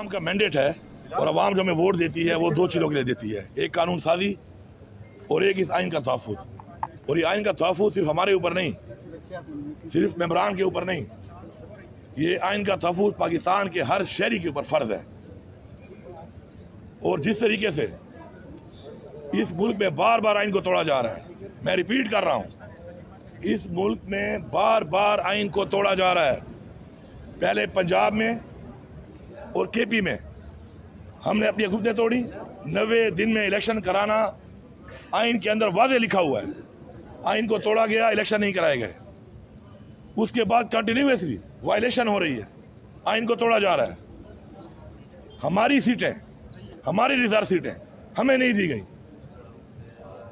आवाम का मैंडेट है और आवाम जो हमें वोट देती है वो दो चीज़ों के लिए देती है, एक कानून साजी और एक इस आइन का तहफ़्फ़ुज़। और ये आइन का तहफ़्फ़ुज़ सिर्फ हमारे ऊपर नहीं, सिर्फ मेंबरान के ऊपर नहीं, ये आइन का तहफ़्फ़ुज़ पाकिस्तान के हर शहरी के ऊपर फ़र्ज़ है। और जिस तरीके से इस मुल्क में बार बार आइन को तोड़ा जा रहा है, मैं रिपीट कर रहा हूँ, इस मुल्क में बार बार आइन को तोड़ा जा रहा है। पहले पंजाब में और केपी में हमने अपनी हुकूमतें तोड़ी। 90 दिन में इलेक्शन कराना आइन के अंदर वादे लिखा हुआ है, आइन को तोड़ा गया, इलेक्शन नहीं कराए गए। उसके बाद कंटिन्यूसली वायलेशन हो रही है, आइन को तोड़ा जा रहा है। हमारी सीटें, हमारी रिजर्व सीटें हमें नहीं दी गई,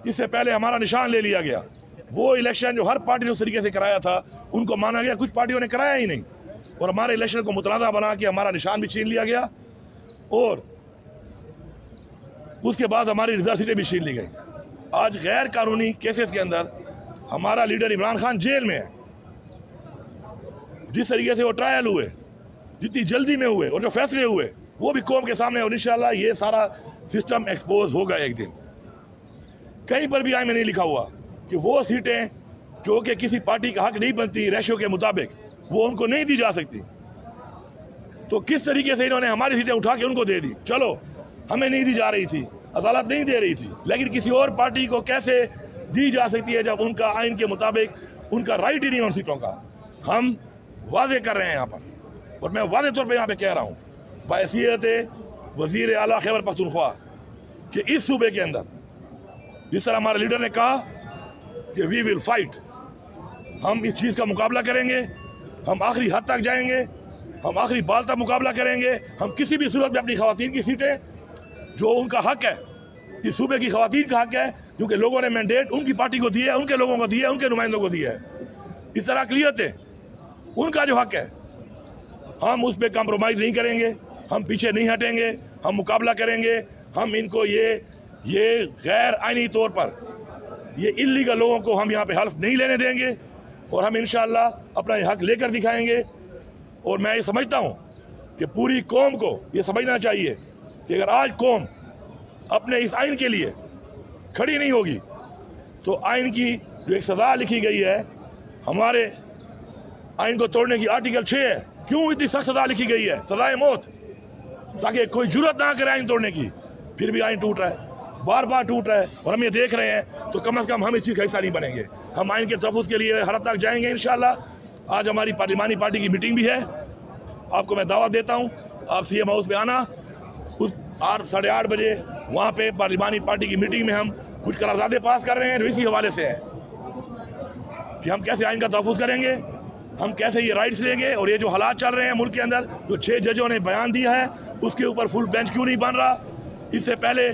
इससे पहले हमारा निशान ले लिया गया। वो इलेक्शन जो हर पार्टी ने उस तरीके से कराया था उनको माना गया, कुछ पार्टियों ने कराया ही नहीं, और हमारे इलेक्शन को मुतनाज़ा बना के हमारा निशान भी छीन लिया गया, और उसके बाद हमारी रिजर्व सीटें भी छीन ली गई। आज गैर कानूनी केसेस के अंदर हमारा लीडर इमरान खान जेल में है। जिस तरीके से वो ट्रायल हुए, जितनी जल्दी में हुए और जो फैसले हुए वो भी कौम के सामने, और इंशाल्लाह ये सारा सिस्टम एक्सपोज होगा एक दिन। कहीं पर भी आइन में नहीं लिखा हुआ कि वो सीटें जो कि किसी पार्टी का हक नहीं बनती रेशियो के मुताबिक, वो उनको नहीं दी जा सकती। तो किस तरीके से इन्होंने हमारी सीटें उठा के उनको दे दी। चलो, हमें नहीं दी जा रही थी, अदालत नहीं दे रही थी, लेकिन किसी और पार्टी को कैसे दी जा सकती है जब उनका आइन के मुताबिक उनका राइट ही नहीं उन सीटों का। हम वादे कर रहे हैं यहाँ पर, और मैं वादे तौर पर यहाँ पे कह रहा हूँ बहैसियत वज़ीर आला खैबर पख्तूनख्वा कि इस सूबे के अंदर जिस तरह हमारे लीडर ने कहा कि वी विल फाइट, हम इस चीज़ का मुकाबला करेंगे, हम आखिरी हद तक जाएंगे, हम आखिरी बाल तक मुकाबला करेंगे। हम किसी भी सूरत में अपनी खवातीन की सीटें, जो उनका हक है, इस सूबे की खवातीन का हक है, क्योंकि लोगों ने मैंडेट उनकी पार्टी को दिया है, उनके लोगों को दिया है, उनके नुमाइंदों को दिया है। इस तरह अक़लियतें, उनका जो हक है, हम उस पर कम्प्रोमाइज़ नहीं करेंगे, हम पीछे नहीं हटेंगे, हम मुकाबला करेंगे। हम इनको ये गैर आइनी तौर पर ये इल्लीगल लोगों को हम यहाँ पे हल्फ नहीं लेने देंगे, और हम इंशाअल्लाह अपना ये हक लेकर दिखाएंगे। और मैं ये समझता हूँ कि पूरी कौम को ये समझना चाहिए कि अगर आज कौम अपने इस आइन के लिए खड़ी नहीं होगी तो आइन की जो एक सज़ा लिखी गई है, हमारे आइन को तोड़ने की आर्टिकल 6 है, क्यों इतनी सख्त सज़ा लिखी गई है, सज़ाए मौत, ताकि कोई जुर्रत ना करे आइन तोड़ने की। फिर भी आइन टूट रहा है, बार बार टूट रहा है, और हम ये देख रहे हैं। तो कम से कम हम इस चीज़ का हिस्सा नहीं बनेंगे। हम आइन के तहफ़्फ़ुज़ के लिए हर हद तक जाएंगे इंशाअल्लाह। आज हमारी पार्लिमानी पार्टी की मीटिंग भी है, आपको मैं दावत देता हूँ, आप CM हाउस पे आना। उस 8 साढ़े 8 बजे वहाँ पे पार्लिमानी पार्टी की मीटिंग में हम कुछ करारदादे पास कर रहे हैं, इसी हवाले से है कि हम कैसे आइन का तहफ़्फ़ुज़ करेंगे, हम कैसे ये राइट्स लेंगे। और ये जो हालात चल रहे हैं मुल्क के अंदर, जो 6 जजों ने बयान दिया है, उसके ऊपर फुल बेंच क्यों नहीं बन रहा, इससे पहले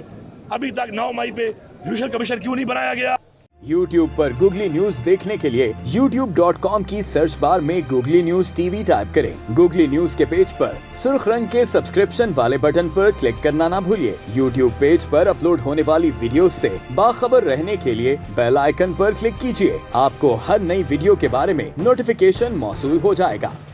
अभी तक 9 मई पे जुडिशल कमीशन क्यों नहीं बनाया गया। YouTube पर गूगली न्यूज देखने के लिए youtube.com की सर्च बार में गूगली न्यूज TV टाइप करें। गूगली न्यूज के पेज पर सुर्ख रंग के सब्सक्रिप्शन वाले बटन पर क्लिक करना ना भूलिए। YouTube पेज पर अपलोड होने वाली वीडियोस से बाखबर रहने के लिए बेल आइकन पर क्लिक कीजिए। आपको हर नई वीडियो के बारे में नोटिफिकेशन मौसूल हो जाएगा।